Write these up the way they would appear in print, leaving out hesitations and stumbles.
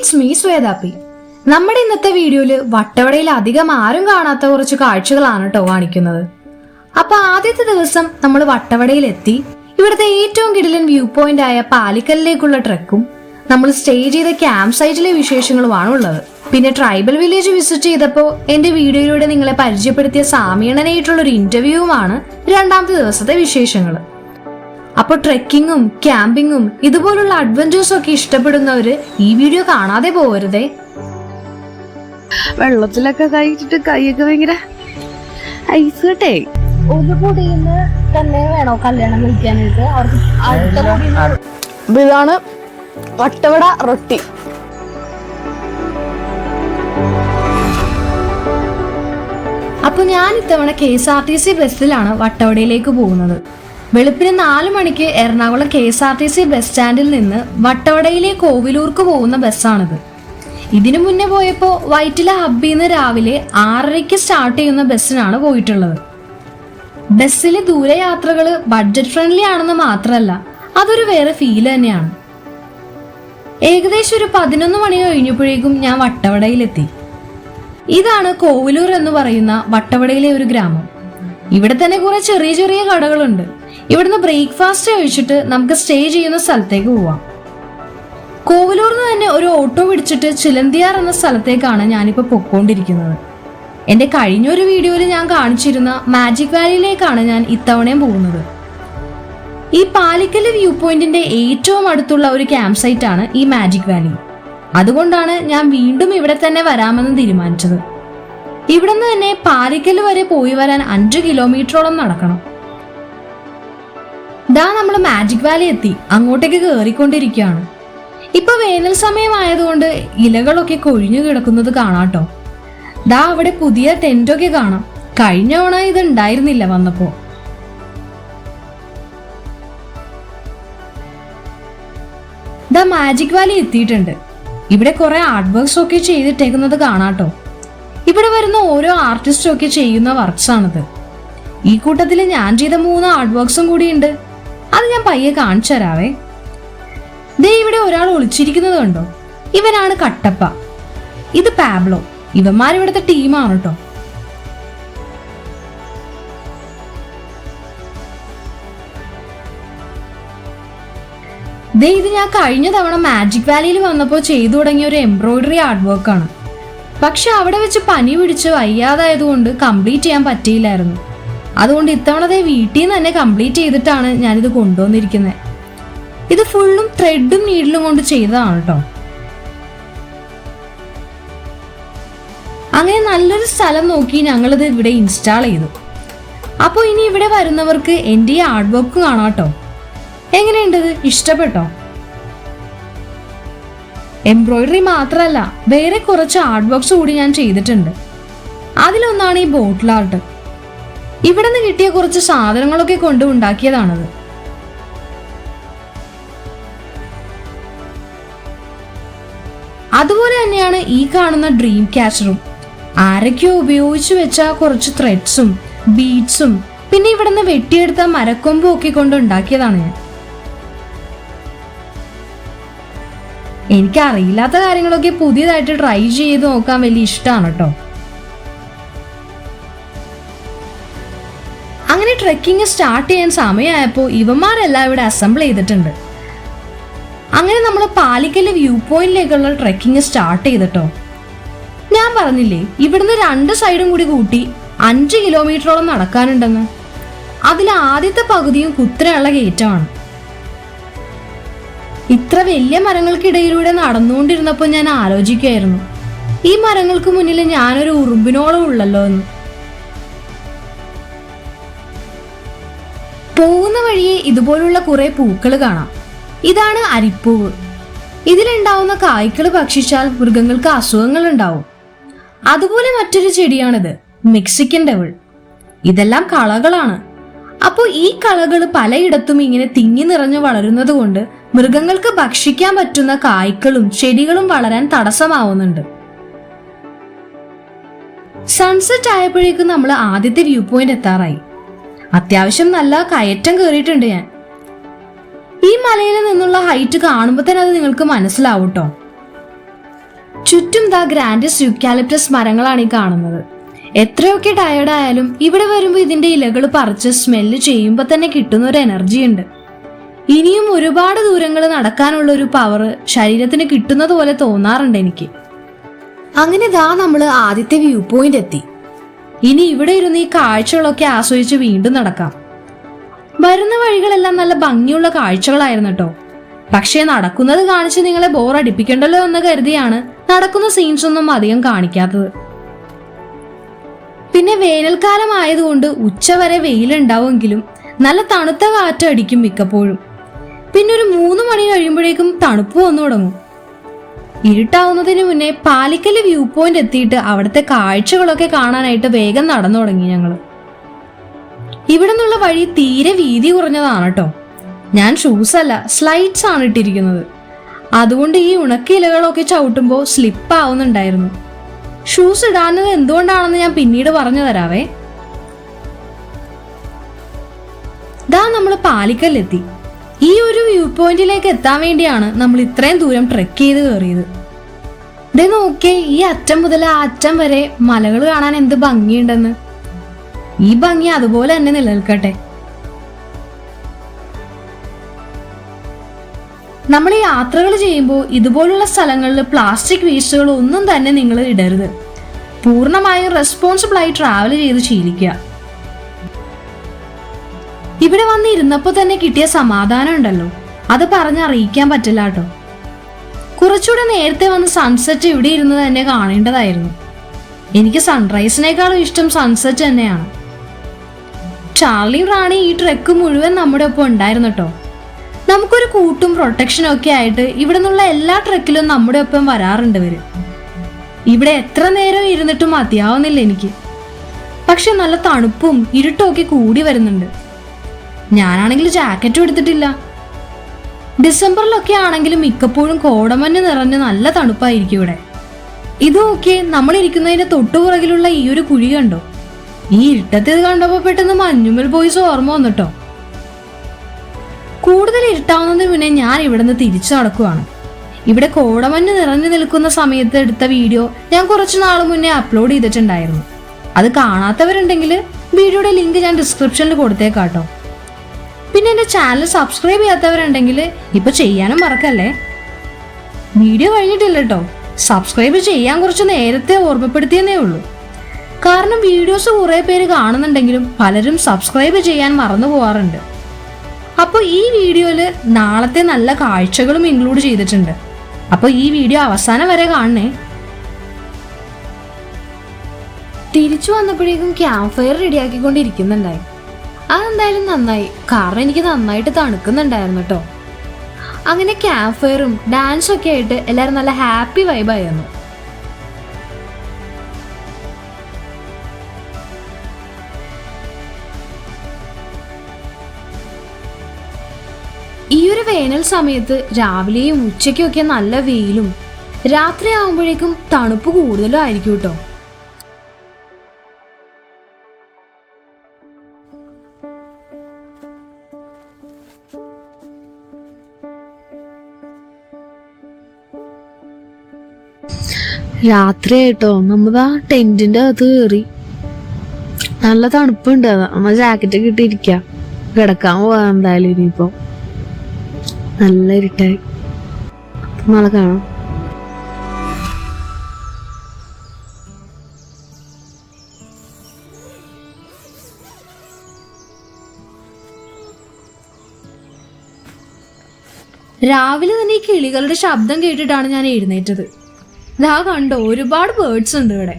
It's me ശ്വേതാപ്പി. നമ്മുടെ ഇന്നത്തെ വീഡിയോയില് വട്ടവടയിൽ അധികം ആരും കാണാത്ത കുറച്ച് കാഴ്ചകളാണ് കേട്ടോ കാണിക്കുന്നത്. അപ്പൊ ആദ്യത്തെ ദിവസം നമ്മൾ വട്ടവടയിൽ എത്തി. ഇവിടുത്തെ ഏറ്റവും കിടിലൻ വ്യൂ പോയിന്റ് ആയ പാലിക്കലിലേക്കുള്ള ട്രെക്കും നമ്മൾ സ്റ്റേ ചെയ്ത ക്യാമ്പ് സൈറ്റിലെ വിശേഷങ്ങളുമാണ് ഉള്ളത്. പിന്നെ ട്രൈബൽ വില്ലേജ് വിസിറ്റ് ചെയ്തപ്പോൾ എന്റെ വീഡിയോയിലൂടെ നിങ്ങളെ പരിചയപ്പെടുത്തിയ സാമിയണ്ണനായിട്ടുള്ള ഒരു ഇന്റർവ്യൂവുമാണ് രണ്ടാമത്തെ ദിവസത്തെ വിശേഷങ്ങൾ. അപ്പോൾ ട്രെക്കിങ്ങും ക്യാമ്പിങ്ങും ഇതുപോലുള്ള അഡ്വഞ്ചേഴ്സും ഒക്കെ ഇഷ്ടപ്പെടുന്നവര് ഈ വീഡിയോ കാണാതെ പോകരുതേ. വെള്ളത്തിലൊക്കെ കഴിച്ചിട്ട് കൈയൊക്കെ ഭയങ്കര ഐസ് കേട്ടേ. ഒരു പൊടിയിന്ന് തന്നെ വേണോ കല്യാണം കഴിക്കാനായിട്ട്? ഇതാണ് വട്ടവട റൊട്ടി. അപ്പൊ ഞാൻ ഇത്തവണ KSRTC ബസ്സിലാണ് വട്ടവടയിലേക്ക് പോകുന്നത്. വെളുപ്പിന് 4 മണിക്ക് എറണാകുളം KSRTC ബസ് സ്റ്റാൻഡിൽ നിന്ന് വട്ടവടയിലെ കോവിലൂർക്ക് പോകുന്ന ബസ്സാണിത്. ഇതിനു മുന്നേ പോയപ്പോൾ വൈറ്റില ഹബ്ബിൽ നിന്ന് രാവിലെ 6:30 സ്റ്റാർട്ട് ചെയ്യുന്ന ബസ്സിനാണ് പോയിട്ടുള്ളത്. ബസ്സിലെ ദൂരയാത്രകൾ ബഡ്ജറ്റ് ഫ്രണ്ട്ലി ആണെന്ന് മാത്രമല്ല, അതൊരു വേറെ ഫീൽ തന്നെയാണ്. ഏകദേശം ഒരു 11 മണി കഴിഞ്ഞപ്പോഴേക്കും ഞാൻ വട്ടവടയിലെത്തി. ഇതാണ് കോവിലൂർ എന്ന് പറയുന്ന വട്ടവടയിലെ ഒരു ഗ്രാമം. ഇവിടെ തന്നെ കുറെ ചെറിയ ചെറിയ കടകളുണ്ട്. ഇവിടുന്ന് ബ്രേക്ക്ഫാസ്റ്റ് കഴിച്ചിട്ട് നമുക്ക് സ്റ്റേ ചെയ്യുന്ന സ്ഥലത്തേക്ക് പോവാം. കോവിലൂർന്ന് തന്നെ ഒരു ഓട്ടോ പിടിച്ചിട്ട് ചിലന്തിയാർ എന്ന സ്ഥലത്തേക്കാണ് ഞാനിപ്പോൾ പൊക്കോണ്ടിരിക്കുന്നത്. എൻ്റെ കഴിഞ്ഞൊരു വീഡിയോയിൽ ഞാൻ കാണിച്ചിരുന്ന മാജിക് വാലിയിലേക്കാണ് ഞാൻ ഇത്തവണയും പോകുന്നത്. ഈ പാലിക്കല് വ്യൂ പോയിന്റിന്റെ ഏറ്റവും അടുത്തുള്ള ഒരു ക്യാമ്പ് സൈറ്റ് ആണ് ഈ മാജിക് വാലി. അതുകൊണ്ടാണ് ഞാൻ വീണ്ടും ഇവിടെ തന്നെ വരാമെന്ന് തീരുമാനിച്ചത്. ഇവിടുന്ന് തന്നെ പാലിക്കല് വരെ പോയി വരാൻ 5 കിലോമീറ്ററോളം നടക്കണം. ദാ നമ്മൾ മാജിക് വാലി എത്തി. അങ്ങോട്ടേക്ക് കയറിക്കൊണ്ടിരിക്കുകയാണ്. ഇപ്പൊ വേനൽ സമയമായതുകൊണ്ട് ഇലകളൊക്കെ കൊഴിഞ്ഞു കിടക്കുന്നത് കാണാട്ടോ. ദാ അവിടെ പുതിയ ടെന്റൊക്കെ കാണാം. കഴിഞ്ഞ തവണ ഇത് ഉണ്ടായിരുന്നില്ല വന്നപ്പോ. ദാ മാജിക് വാലി എത്തിയിട്ടുണ്ട്. ഇവിടെ കുറെ ആർട്ട് വർക്ക്സ് ഒക്കെ ചെയ്തിട്ടേക്കുന്നത് കാണാട്ടോ. ഇവിടെ വരുന്ന ഓരോ ആർട്ടിസ്റ്റും ഒക്കെ ചെയ്യുന്ന വർക്ക്സ് ആണിത്. ഈ കൂട്ടത്തിൽ ഞാൻ ചെയ്ത 3 ആർട്ട് വർക്ക്സും കൂടി ഉണ്ട്. അത് ഞാൻ പയ്യെ കാണിച്ചു തരാവേ. ദേ ഇവിടെ ഒരാൾ ഒളിച്ചിരിക്കുന്നത് കണ്ടോ? ഇവനാണ് കട്ടപ്പ, ഇത് പാബ്ലോ. ഇവന്മാരിവിടുത്തെ ടീമാണ് കേട്ടോ. ദേ ഇത് ഞാൻ കഴിഞ്ഞ തവണ മാജിക് വാലിയിൽ വന്നപ്പോൾ ചെയ്തു തുടങ്ങിയ ഒരു എംബ്രോയിഡറി ആർട്ട് വർക്കാണ്. പക്ഷെ അവിടെ വെച്ച് പനി പിടിച്ച് വയ്യാതായതുകൊണ്ട് കംപ്ലീറ്റ് ചെയ്യാൻ പറ്റിയില്ലായിരുന്നു. അതുകൊണ്ട് ഇത്തവണ വീട്ടിൽ നിന്ന് തന്നെ കംപ്ലീറ്റ് ചെയ്തിട്ടാണ് ഞാനിത് കൊണ്ടുവന്നിരിക്കുന്നത്. ഇത് ഫുള്ളും ത്രെഡും നീഡിലും കൊണ്ട് ചെയ്തതാണ് കേട്ടോ. അങ്ങനെ നല്ലൊരു സ്ഥലം നോക്കി ഞങ്ങളിത് ഇവിടെ ഇൻസ്റ്റാൾ ചെയ്തു. അപ്പോൾ ഇനി ഇവിടെ വരുന്നവർക്ക് എൻ്റെ ഈ ആർട്ട് വർക്ക് കാണാം കേട്ടോ. എങ്ങനെയുണ്ടത്? ഇഷ്ടപ്പെട്ടോ? എംബ്രോയിഡറി മാത്രമല്ല, വേറെ കുറച്ച് ആർട്ട് വർക്ക്സ് കൂടി ഞാൻ ചെയ്തിട്ടുണ്ട്. അതിലൊന്നാണ് ഈ ബോട്ടിൽ ആർട്ട്. ഇവിടെ നിന്ന് കിട്ടിയ കുറച്ച് സാധനങ്ങളൊക്കെ കൊണ്ട് ഉണ്ടാക്കിയതാണത്. അതുപോലെ തന്നെയാണ് ഈ കാണുന്ന ഡ്രീം ക്യാച്ചറും. ആരൊക്കെയോ ഉപയോഗിച്ചു വെച്ച കുറച്ച് ത്രെഡ്സും ബീഡ്സും പിന്നെ ഇവിടെ നിന്ന് വെട്ടിയെടുത്ത മരക്കൊമ്പും ഒക്കെ കൊണ്ട് ഉണ്ടാക്കിയതാണ് ഞാൻ. എനിക്കറിയില്ലാത്ത കാര്യങ്ങളൊക്കെ പുതിയതായിട്ട് ട്രൈ ചെയ്ത് നോക്കാൻ വലിയ ഇഷ്ടമാണ് കേട്ടോ. അങ്ങനെ ട്രെക്കിങ് സ്റ്റാർട്ട് ചെയ്യാൻ സമയമായപ്പോൾ ഇവന്മാരെല്ലാം ഇവിടെ അസംബിൾ ചെയ്തിട്ടുണ്ട്. അങ്ങനെ നമ്മൾ പാലിക്കല് വ്യൂ പോയിന്റിലേക്കുള്ള ട്രെക്കിങ് സ്റ്റാർട്ട് ചെയ്തിട്ടോ. ഞാൻ പറഞ്ഞില്ലേ ഇവിടുന്ന് 2 സൈഡും കൂടി കൂട്ടി 5 കിലോമീറ്ററോളം നടക്കാനുണ്ടെന്ന്. അതിൽ ആദ്യത്തെ പകുതിയും കുത്തനെയുള്ള കയറ്റമാണ്. ഇത്ര വലിയ മരങ്ങൾക്കിടയിലൂടെ നടന്നുകൊണ്ടിരുന്നപ്പോൾ ഞാൻ ആലോചിക്കുകയായിരുന്നു, ഈ മരങ്ങൾക്ക് മുന്നിൽ ഞാനൊരു ഉറുമ്പിനോളം ഉള്ളല്ലോ എന്ന്. പോകുന്ന വഴിയെ ഇതുപോലുള്ള കുറെ പൂക്കൾ കാണാം. ഇതാണ് അരിപ്പൂവ്. ഇതിലുണ്ടാവുന്ന കായ്ക്കൾ ഭക്ഷിച്ചാൽ മൃഗങ്ങൾക്ക് അസുഖങ്ങൾ ഉണ്ടാവും. അതുപോലെ മറ്റൊരു ചെടിയാണിത്, മെക്സിക്കൻ ഡെവിൾ. ഇതെല്ലാം കളകളാണ്. അപ്പോൾ ഈ കളകൾ പലയിടത്തും ഇങ്ങനെ തിങ്ങി നിറഞ്ഞു വളരുന്നത് കൊണ്ട് മൃഗങ്ങൾക്ക് ഭക്ഷിക്കാൻ പറ്റുന്ന കായ്ക്കളും ചെടികളും വളരാൻ തടസ്സമാവുന്നുണ്ട്. സൺസെറ്റ് ആയപ്പോഴേക്കും നമ്മൾ ആദ്യത്തെ വ്യൂ പോയിന്റ് എത്താറായി. അത്യാവശ്യം നല്ല കയറ്റം കയറിയിട്ടുണ്ട് ഞാൻ. ഈ മലയിൽ നിന്നുള്ള ഹൈറ്റ് കാണുമ്പോൾ തന്നെ അത് നിങ്ങൾക്ക് മനസ്സിലാവും കേട്ടോ. ചുറ്റും ദാ ഗ്രാൻഡസ് യൂക്കാലിപ്റ്റസ് മരങ്ങളാണ് ഈ കാണുന്നത്. എത്രയൊക്കെ ടയർഡായാലും ഇവിടെ വരുമ്പോൾ ഇതിന്റെ ഇലകൾ പറിച്ച് സ്മെല്ല് ചെയ്യുമ്പോൾ തന്നെ കിട്ടുന്ന ഒരു എനർജി ഉണ്ട്. ഇനിയും ഒരുപാട് ദൂരങ്ങൾ നടക്കാനുള്ള ഒരു പവർ ശരീരത്തിന് കിട്ടുന്നത് പോലെ തോന്നാറുണ്ട് എനിക്ക്. അങ്ങനെ ദാ നമ്മള് ആദ്യത്തെ വ്യൂ പോയിന്റ് എത്തി. ഇനി ഇവിടെ ഇരുന്ന് ഈ കാഴ്ചകളൊക്കെ ആസ്വദിച്ച് വീണ്ടും നടക്കാം. വരുന്ന വഴികളെല്ലാം നല്ല ഭംഗിയുള്ള കാഴ്ചകളായിരുന്നു കേട്ടോ. പക്ഷേ നടക്കുന്നത് കാണിച്ച് നിങ്ങളെ ബോർ അടിപ്പിക്കണ്ടല്ലോ എന്ന് കരുതിയാണ് നടക്കുന്ന സീൻസ് ഒന്നും അധികം കാണിക്കാത്തത്. പിന്നെ വേനൽക്കാലം ആയതുകൊണ്ട് ഉച്ചവരെ വെയിലുണ്ടാവുമെങ്കിലും നല്ല തണുത്ത കാറ്റ് അടിക്കും മിക്കപ്പോഴും. പിന്നെ ഒരു 3 മണി കഴിയുമ്പോഴേക്കും തണുപ്പ് വന്നു തുടങ്ങും. ഇരുട്ടാവുന്നതിന് മുന്നേ പാലിക്കല് വ്യൂ പോയിന്റ് എത്തിയിട്ട് അവിടുത്തെ കാഴ്ചകളൊക്കെ കാണാനായിട്ട് വേഗം നടന്നു തുടങ്ങി ഞങ്ങള്. ഇവിടെ നിന്നുള്ള വഴി തീരെ വീതി കുറഞ്ഞതാണ് കേട്ടോ. ഞാൻ ഷൂസ് അല്ല സ്ലൈഡ്സ് ആണ് ഇട്ടിരിക്കുന്നത്. അതുകൊണ്ട് ഈ ഉണക്ക ഇലകളൊക്കെ ചവിട്ടുമ്പോൾ സ്ലിപ്പ് ആവുന്നുണ്ടായിരുന്നു. ഷൂസ് ഇടാനത് എന്തുകൊണ്ടാണെന്ന് ഞാൻ പിന്നീട് പറഞ്ഞു തരാവേ. ദാ നമ്മൾ പാലിക്കല്ലെത്തി. ഈ ഒരു വ്യൂ പോയിന്റിലേക്ക് എത്താൻ വേണ്ടിയാണ് നമ്മൾ ഇത്രയും ദൂരം ട്രെക്ക് ചെയ്ത് കയറിയത്. ദേ നോക്കേ, ഈ അറ്റം മുതൽ ആ അറ്റം വരെ മലകൾ കാണാൻ എന്ത് ഭംഗിയുണ്ടെന്ന്. ഈ ഭംഗി അതുപോലെ തന്നെ നിലനിൽക്കട്ടെ. നമ്മൾ ഈ യാത്രകൾ ചെയ്യുമ്പോൾ ഇതുപോലുള്ള സ്ഥലങ്ങളിൽ പ്ലാസ്റ്റിക് വേസ്റ്റുകൾ ഒന്നും തന്നെ നിങ്ങൾ ഇടരുത്. പൂർണ്ണമായും റെസ്പോൺസിബിൾ ആയി ട്രാവൽ ചെയ്ത് ശീലിക്കുക. ഇവിടെ വന്നിരുന്നപ്പോൾ തന്നെ കിട്ടിയ സമാധാനം ഉണ്ടല്ലോ, അത് പറഞ്ഞറിയിക്കാൻ പറ്റില്ല കേട്ടോ. കുറച്ചുകൂടെ നേരത്തെ വന്ന് സൺസെറ്റ് ഇവിടെ ഇരുന്ന് തന്നെ കാണേണ്ടതായിരുന്നു. എനിക്ക് സൺറൈസിനേക്കാളും ഇഷ്ടം സൺസെറ്റ് തന്നെയാണ്. ചാർലിയും റാണി ഈ ട്രെക്ക് മുഴുവൻ നമ്മുടെ ഒപ്പം ഉണ്ടായിരുന്നു കേട്ടോ. നമുക്കൊരു കൂട്ടും പ്രൊട്ടക്ഷനും ഒക്കെ ആയിട്ട് ഇവിടെ നിന്നുള്ള എല്ലാ ട്രെക്കിലും നമ്മുടെ ഒപ്പം വരാറുണ്ട് ഇവര്. ഇവിടെ എത്ര നേരം ഇരുന്നിട്ടും മതിയാവുന്നില്ല എനിക്ക്. പക്ഷെ നല്ല തണുപ്പും ഇരുട്ടും ഒക്കെ കൂടി വരുന്നുണ്ട്. ഞാനാണെങ്കിൽ ജാക്കറ്റും എടുത്തിട്ടില്ല. ഡിസംബറിലൊക്കെ ആണെങ്കിലും മിക്കപ്പോഴും കോടമഞ്ഞ് നിറഞ്ഞ് നല്ല തണുപ്പായിരിക്കും ഇവിടെ. ഇതൊക്കെ നമ്മൾ ഇരിക്കുന്നതിന്റെ തൊട്ടുപുറകിലുള്ള ഈ ഒരു കുഴി കണ്ടോ? ഈ ഇരുട്ടത്തേത് കണ്ടപ്പോ പെട്ടെന്ന് മഞ്ഞുമൽ ബോയ്സ് ഓർമ്മ വന്നിട്ടോ. കൂടുതൽ ഇരുട്ടാവുന്നതിന് മുന്നേ ഞാൻ ഇവിടുന്ന് തിരിച്ചു നടക്കുവാണ്. ഇവിടെ കോടമഞ്ഞ് നിറഞ്ഞു നിൽക്കുന്ന സമയത്ത് എടുത്ത വീഡിയോ ഞാൻ കുറച്ചു നാൾ മുന്നേ അപ്ലോഡ് ചെയ്തിട്ടുണ്ടായിരുന്നു. അത് കാണാത്തവരുണ്ടെങ്കിൽ വീഡിയോയുടെ ലിങ്ക് ഞാൻ ഡിസ്ക്രിപ്ഷനിൽ കൊടുത്തേക്കാട്ടോ. പിന്നെ എൻ്റെ ചാനൽ സബ്സ്ക്രൈബ് ചെയ്യാത്തവരുണ്ടെങ്കിൽ ഇപ്പൊ ചെയ്യാനും മറക്കല്ലേ. വീഡിയോ കഴിഞ്ഞിട്ടില്ല കേട്ടോ, സബ്സ്ക്രൈബ് ചെയ്യാൻ കുറച്ച് നേരത്തെ ഓർമ്മപ്പെടുത്തിയെന്നേ ഉള്ളൂ. കാരണം വീഡിയോസ് കുറെ പേര് കാണുന്നുണ്ടെങ്കിലും പലരും സബ്സ്ക്രൈബ് ചെയ്യാൻ മറന്നു പോവാറുണ്ട്. അപ്പോൾ ഈ വീഡിയോയില് നാളത്തെ നല്ല കാഴ്ചകളും ഇൻക്ലൂഡ് ചെയ്തിട്ടുണ്ട്. അപ്പോൾ ഈ വീഡിയോ അവസാനം വരെ കാണണേ. തിരിച്ചു വന്നപ്പോഴേക്കും ക്യാമ്പ് ഫയർ റെഡിയാക്കിക്കൊണ്ടിരിക്കുന്നുണ്ടായി. അതെന്തായാലും നന്നായി, കാരണം എനിക്ക് നന്നായിട്ട് തണുക്കുന്നുണ്ടായിരുന്നു കേട്ടോ. അങ്ങനെ ക്യാമ്പ് ഫയറും ഡാൻസും ഒക്കെ ആയിട്ട് എല്ലാവരും നല്ല ഹാപ്പി വൈബായിരുന്നു. ഈ ഒരു വേനൽ സമയത്ത് രാവിലെയും ഉച്ചയ്ക്കും ഒക്കെ നല്ല വെയിലും രാത്രി ആകുമ്പോഴേക്കും തണുപ്പ് കൂടുതലും ആയിരിക്കും കേട്ടോ. രാത്രി ആയിട്ടോ, നമ്മ ടെന്റിന്റെ അകത്ത് കയറി. നല്ല തണുപ്പുണ്ട്. നമ്മ ജാക്കറ്റ് കിട്ടിയിരിക്ക, കിടക്കാൻ പോവാ എന്തായാലും. ഇനിയിപ്പോ നല്ല ഇരുട്ടായി. നാളെ കാണാം. രാവിലെ തന്നെ ഈ കിളികളുടെ ശബ്ദം കേട്ടിട്ടാണ് ഞാൻ എഴുന്നേറ്റത്. ഇതാ കണ്ടോ, ഒരുപാട് ബേർഡ്സ് ഉണ്ട് ഇവിടെ.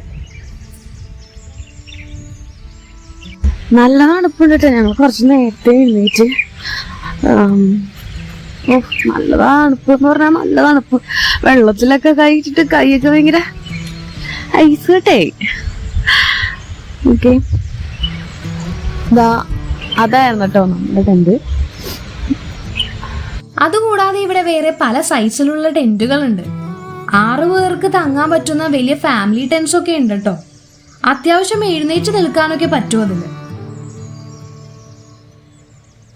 നല്ല തണുപ്പുണ്ട്. ഞങ്ങൾ കുറച്ച് നേരത്തെ എഴുന്നേറ്റ്. നല്ല തണുപ്പ് എന്ന് പറഞ്ഞാൽ നല്ല തണുപ്പ്. വെള്ളത്തിലൊക്കെ കഴിച്ചിട്ട് കൈയൊക്കെ ഭയങ്കര ഐസ് കേട്ടേ. ഓക്കെ, അതായിരുന്നു കേട്ടോ നമ്മുടെ ടെന്റ്. അതുകൂടാതെ ഇവിടെ വേറെ പല സൈസിലുള്ള ടെന്റുകളുണ്ട്. 6 പേർക്ക് തങ്ങാൻ പറ്റുന്ന വലിയ ഫാമിലി ടെന്റ്സ് ഒക്കെ ഉണ്ട് കേട്ടോ. അത്യാവശ്യം എഴുന്നേറ്റ് നിൽക്കാനൊക്കെ പറ്റും അതില്.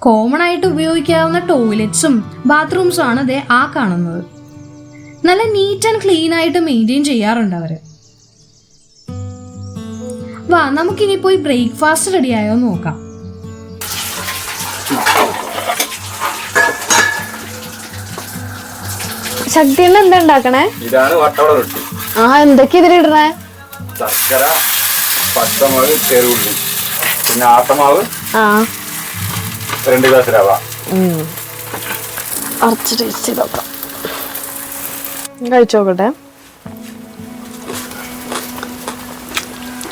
കോമൺ ആയിട്ട് ഉപയോഗിക്കാവുന്ന ടോയ്ലറ്റ്സും ബാത്റൂംസും ആണ് ദേ ആ കാണുന്നത്. നല്ല നീറ്റ് ആൻഡ് ക്ലീൻ ആയിട്ട് മെയിൻറ്റെയിൻ ചെയ്യാറുണ്ട് അവര്. വാ, നമുക്കിനി പോയി ബ്രേക്ക്ഫാസ്റ്റ് റെഡിയായോ നോക്കാം. ശക്തിയിൽ എന്താ ഉണ്ടാക്കണേ? ഇതാണ് വട്ടവട റൊട്ടി. ആ, എന്തൊക്കെയാ ഇതിലിടണേ? ശർക്കര, പച്ചമുളക്, ചെറുള്ളി, പിന്നെ ആട്ടമാവ്, 2 ഗ്ലാസ് രവ. അരച്ച് ടേസ്റ്റ് ചെയ്ത് നോക്കാം. കഴിച്ചു നോക്കട്ടെ.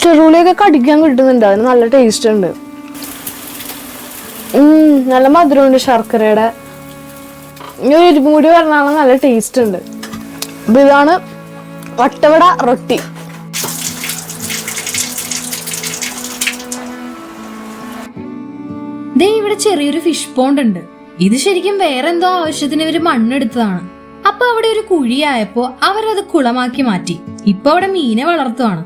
ചെറുള്ളിയൊക്കെ കടിക്കാൻ കിട്ടുന്നുണ്ട്, അതിന് നല്ല ടേസ്റ്റ് ഉണ്ട്. നല്ല മധുരമുണ്ട് ശർക്കരയുടെ. ഇനി എരിവും കൂടി പറഞ്ഞാൽ നല്ല ടേസ്റ്റ് ഉണ്ട്. അപ്പൊ ഇതാണ് വട്ടവട റൊട്ടി. ദേ ഇവിടെ ചെറിയൊരു ഫിഷ് പോണ്ട് ഉണ്ട്. ഇത് ശരിക്കും വേറെ എന്തോ ആവശ്യത്തിന് ഇവര് മണ്ണെടുത്തതാണ്. അപ്പൊ അവിടെ ഒരു കുഴിയായപ്പോ അവരത് കുളമാക്കി മാറ്റി. ഇപ്പൊ അവിടെ മീനെ വളർത്തുവാണ്.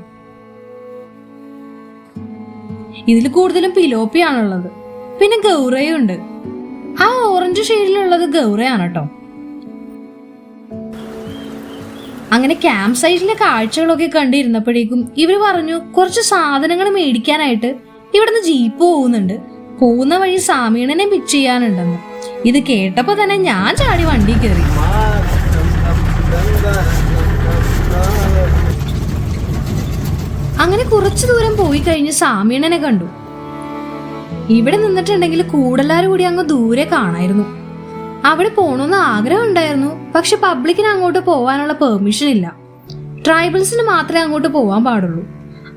ഇതിൽ കൂടുതലും പിലോപ്പിയാണുള്ളത്. പിന്നെ ഗൗറയും ഉണ്ട്. ആ ഓറഞ്ച് ഷെയ്ഡിലുള്ളത് ഗൗറയാണ് കേട്ടോ. അങ്ങനെ ക്യാമ്പ് സൈറ്റിലെ കാഴ്ചകളൊക്കെ കണ്ടിരുന്നപ്പോഴേക്കും ഇവര് പറഞ്ഞു കുറച്ച് സാധനങ്ങൾ മേടിക്കാനായിട്ട് ഇവിടുന്ന് ജീപ്പ് പോകുന്നുണ്ട്. പോകുന്ന വഴി സാമീണനെ പിച്ച് ചെയ്യാനുണ്ടെന്ന്. ഇത് കേട്ടപ്പോ തന്നെ ഞാൻ ചാടി വണ്ടി കയറി. അങ്ങനെ കുറച്ചു ദൂരം പോയി കഴിഞ്ഞ് സാമീണനെ കണ്ടു. ഇവിടെ നിന്നിട്ടുണ്ടെങ്കിൽ കൂടെല്ലാരും കൂടി അങ്ങ് ദൂരെ കാണായിരുന്നു. അവിടെ പോണമെന്ന് ആഗ്രഹം ഉണ്ടായിരുന്നു. പക്ഷെ പബ്ലിക്കിന് അങ്ങോട്ട് പോവാനുള്ള പെർമിഷൻ ഇല്ല. ട്രൈബൽസിന് മാത്രമേ അങ്ങോട്ട് പോവാൻ പാടുള്ളൂ.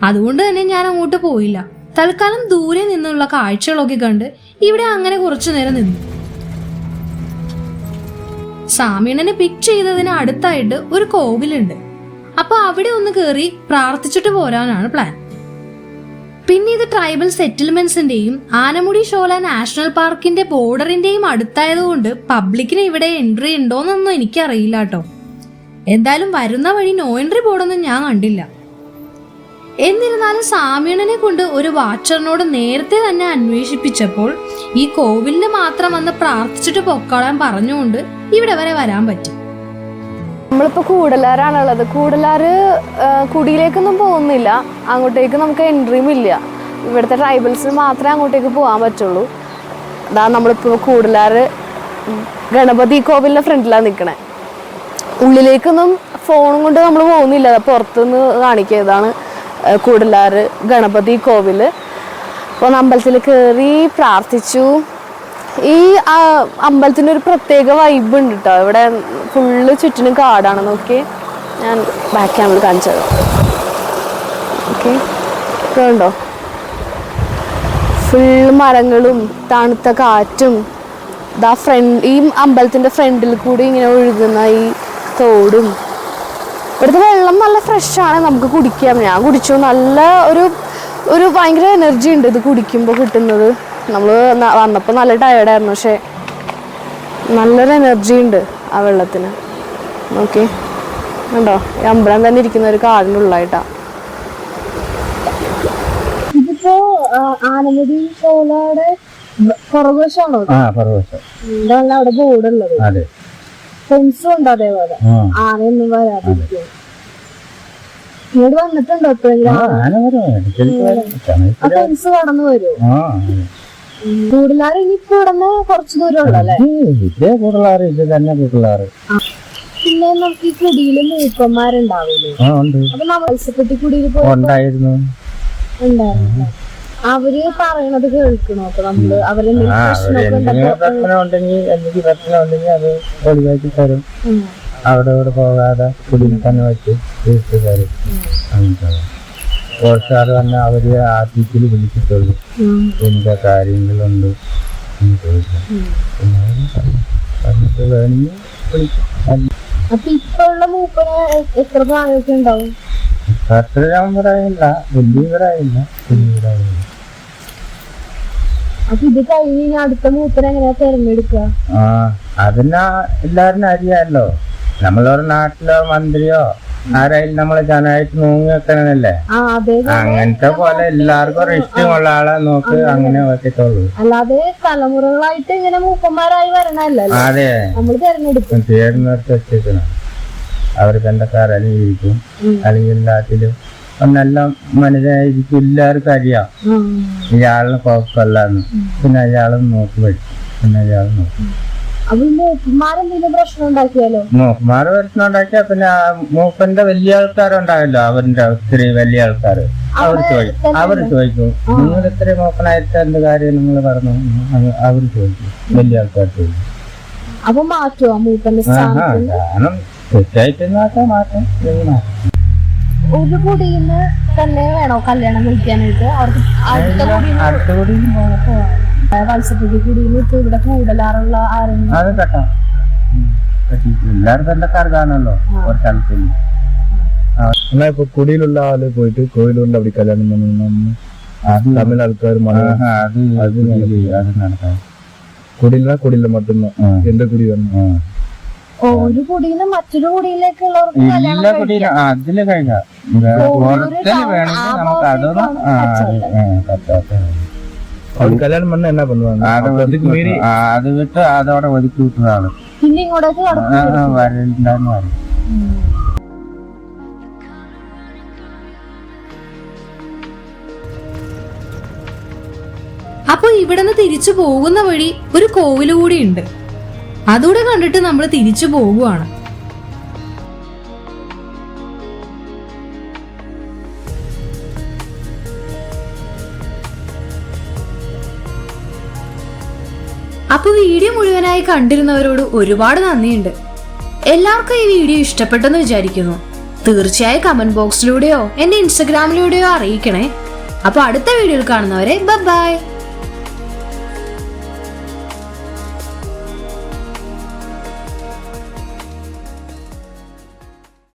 അതുകൊണ്ട് തന്നെ ഞാൻ അങ്ങോട്ട് പോയില്ല. തൽക്കാലം ദൂരെ നിന്നുള്ള കാഴ്ചകളൊക്കെ കണ്ട് ഇവിടെ അങ്ങനെ കുറച്ചു നേരം നിന്നു. സാമീണനെ പിക്ക് ചെയ്തതിന് അടുത്തായിട്ട് ഒരു കോവിലുണ്ട്. അപ്പൊ അവിടെ ഒന്ന് കയറി പ്രാർത്ഥിച്ചിട്ട് പോരാനാണ് പ്ലാൻ. പിന്നെ ഇത് ട്രൈബൽ സെറ്റിൽമെന്റ്സിന്റെയും ആനമുടി ഷോല നാഷണൽ പാർക്കിന്റെ ബോർഡറിന്റെയും അടുത്തായതുകൊണ്ട് പബ്ലിക്കിന് ഇവിടെ എൻട്രി ഉണ്ടോന്നൊന്നും എനിക്കറിയില്ല കേട്ടോ. എന്തായാലും വരുന്ന വഴി നോ എൻട്രി ബോർഡൊന്നും ഞാൻ കണ്ടില്ല. എന്നിരുന്നാലും സാമീണനെ കൊണ്ട് ഒരു വാച്ചറിനോട് നേരത്തെ തന്നെ അന്വേഷിപ്പിച്ചപ്പോൾ ഈ കോവിലിന് മാത്രം വന്ന് പ്രാർത്ഥിച്ചിട്ട് പൊക്കോളാൻ പറഞ്ഞുകൊണ്ട് ഇവിടെ വരെ വരാൻ പറ്റി. നമ്മളിപ്പോ കൂടലാറാണുള്ളത്. കൂടലാറ് കുടിയിലേക്കൊന്നും പോകുന്നില്ല. അങ്ങോട്ടേക്ക് നമുക്ക് എൻട്രിയും ഇല്ല. ഇവിടുത്തെ ട്രൈബൽസിന് മാത്രമേ അങ്ങോട്ടേക്ക് പോകാൻ പറ്റുള്ളൂ. അതാ നമ്മളിപ്പോ കൂടലാറ് ഗണപതി കോവിലിന്റെ ഫ്രണ്ടിലാണ് നിൽക്കണേ. ഉള്ളിലേക്കൊന്നും ഫോണും കൊണ്ട് നമ്മൾ പോകുന്നില്ല. പുറത്തുനിന്ന് കാണിക്കുക. ഇതാണ് കൂടലാറ് ഗണപതി കോവില്. അപ്പോൾ അമ്പലത്തിൽ കയറി പ്രാർത്ഥിച്ചു. ഈ അമ്പലത്തിന് ഒരു പ്രത്യേക വൈബ് ഉണ്ട് കേട്ടോ. ഇവിടെ ഫുള്ള് ചുറ്റിനും കാടാണ്. നോക്കി, ഞാൻ ബാക്ക് ക്യാമറ കാണിച്ചത്. ഓക്കെ, ഇതുണ്ടോ? ഫുള്ള് മരങ്ങളും തണുത്ത കാറ്റും. ഈ അമ്പലത്തിന്റെ ഫ്രണ്ടിൽ കൂടി ഇങ്ങനെ ഒഴുകുന്ന ഈ തോടും. ഇവിടുത്തെ വെള്ളം നല്ല ഫ്രഷാണ്, നമുക്ക് കുടിക്കാം. ഞാൻ കുടിച്ചു. നല്ല ഒരു ഭയങ്കര എനർജി ഉണ്ട് ഇത് കുടിക്കുമ്പോൾ കിട്ടുന്നത്. നമ്മൾ വന്നപ്പോൾ നല്ല ടയേർഡായിരുന്നു, പക്ഷെ നല്ലൊരു എനർജി ഉണ്ട് ആ വെള്ളത്തിന്. ഓക്കെ, ഉണ്ടോ? ഈ അമ്പലം തന്നെ ഇരിക്കുന്ന ഒരു കാടിൻ്റെ ഉള്ളായിട്ടാ. ഇതിപ്പോ ആനമുടി ഷോലയുടെ പുറകുവശമാണോ? എന്താണ് അവിടെ ബോർഡുള്ളത്? ഫെൻസും ഉണ്ട് അതേപോലെ. ആനയൊന്നും വരാതിരിക്കും. ഇങ്ങോട്ട് വന്നിട്ടുണ്ടോ എപ്പോഴെങ്കിലും? ഫെൻസ് കടന്നു വരുമോ? കൂടലാറ് ഇനിയിപ്പോ ഇവിടുന്ന് കുറച്ച് ദൂരം ഉള്ളല്ലേ? പിന്നെ നമുക്ക് ഈ കുടിയില് മൂപ്പന്മാരുണ്ടാവില്ലേ? അപ്പൊ മത്സ്യപ്പെട്ടി കുടിയിൽ പോയിരുന്നു. അവര് പറയണത് കേൾക്കണോ? അപ്പൊ നമ്മള് അവിടെ ഇവിടെ പോകാതെ കുടിയിൽ തന്നെ വെച്ച് വീട്ടുകാര് കുറച്ചാറ് തന്നെ അവര് ആദ്യത്തിൽ വിളിച്ചിട്ടുള്ളൂ. എന്താ കാര്യങ്ങളുണ്ട് എന്ന് ചോദിക്കാം. പറഞ്ഞിട്ട് വേണമെങ്കിൽ വിളിക്കും. അപ്പൊ ഇപ്പൊ ഉള്ള മൂപ്പന് എത്ര പ്രായമൊക്കെ ഉണ്ടാവും? അത്ര ഞാൻ പറയില്ല, വലിയവരായില്ല, കുഞ്ഞവരായില്ല. അപ്പൊ ഇത് കഴിഞ്ഞ് അടുത്ത മൂപ്പനെ എങ്ങനെയാ തെരഞ്ഞെടുക്കുക? അതിനാ എല്ലാരും അറിയാമല്ലോ. നമ്മളൊരു നാട്ടിലോ മന്ത്രിയോ ആരായാലും നമ്മളെ ജനമായിട്ട് നോങ്ങി വെക്കണല്ലേ. അങ്ങനത്തെ പോലെ എല്ലാവർക്കും ഇഷ്ടമുള്ള ആളെ നോക്ക്, അങ്ങനെ വെക്കത്തുള്ളൂ. അല്ലാതെ തലമുറകളായിട്ട് ഇങ്ങനെ മൂപ്പന്മാരായി വരണല്ലോ. അതെ, നമ്മൾ തെരഞ്ഞെടുത്ത് വെച്ചേക്കണം. അവർ ബന്ധക്കാർ അല്ലെങ്കിൽ അല്ലെങ്കിൽ എല്ലാത്തിലും നല്ല മനുഷ്യനായിരിക്കും. എല്ലാവർക്കും അറിയാം ഇയാളിന് കുഴപ്പമില്ലാന്ന്. പിന്നെ അയാളും നോക്കി പഠിക്കും. പിന്നെ അയാൾ നോക്കും. മൂപ്പന്മാര് പ്രശ്നം ഉണ്ടാക്കിയാ പിന്നെ മൂപ്പന്റെ വലിയ ആൾക്കാരുണ്ടാവല്ലോ, അവരുടെ ഒത്തിരി വലിയ ആൾക്കാര്. അവർ ചോദിക്കും നിങ്ങൾ ഇത്ര മൂപ്പനായിട്ട് എന്ത് കാര്യം നിങ്ങൾ പറഞ്ഞു. അവർ ചോദിക്കും, വലിയ ആൾക്കാർ ചോദിക്കും. കാരണം തെറ്റായിട്ട് മാറ്റാം. ഒരു കുടിന്ന് തന്നെ വേണോ കല്യാണം കഴിക്കാനായിട്ട്? അടുത്ത കുടിയിൽ മത്സ്യപ്പൊടി കുടിയിൽ ഇപ്പൊ ഇവിടെ കൂടലാറുള്ള ആരെങ്കിലും അത് കെട്ടാം. എല്ലാരും ബന്ധക്കാർക്കാണല്ലോ ഒരു സ്ഥലത്തിൽ. എന്നാ ഇപ്പൊ കുടിയിലുള്ള ആള് പോയിട്ട് കോയിലൂരിന്റെ അവിടെ കല്യാണം തമിഴ് ആൾക്കാർ അത് നടക്കാം. കുടിയില്ല മറ്റൊന്ന് എന്റെ കുടി വന്നു. ഒരു കുടിന്ന് മറ്റൊരു കുടിയിലേക്കുള്ളവർക്ക് എല്ലാ കുടിയിലും അതില് കഴിഞ്ഞാൽ വേണമെങ്കിൽ നമുക്ക് അതൊന്നും കല്യാണം பண்ண என்ன பண்ணுவாங்க? അത് വിട്ട് അതോടെ ഒതുക്കി വിട്ടതാണ്. പിന്നെ ഇങ്ങോട്ടേക്ക് വരണ്ടാന്ന് പറയും. അപ്പൊ ഇവിടുന്ന് തിരിച്ചു പോകുന്ന വഴി ഒരു കോവില് കൂടി ഉണ്ട്. അതുകൂടെ കണ്ടിട്ട് നമ്മൾ തിരിച്ചു പോകുവാണ്. അപ്പൊ വീഡിയോ മുഴുവനായി കണ്ടിരുന്നവരോട് ഒരുപാട് നന്ദിയുണ്ട്. എല്ലാവർക്കും ഈ വീഡിയോ ഇഷ്ടപ്പെട്ടെന്ന് വിചാരിക്കുന്നു. തീർച്ചയായും കമന്റ് ബോക്സിലൂടെയോ എന്റെ ഇൻസ്റ്റഗ്രാമിലൂടെയോ അറിയിക്കണേ. അപ്പൊ അടുത്ത വീഡിയോയിൽ കാണുന്നവരെ ബൈ.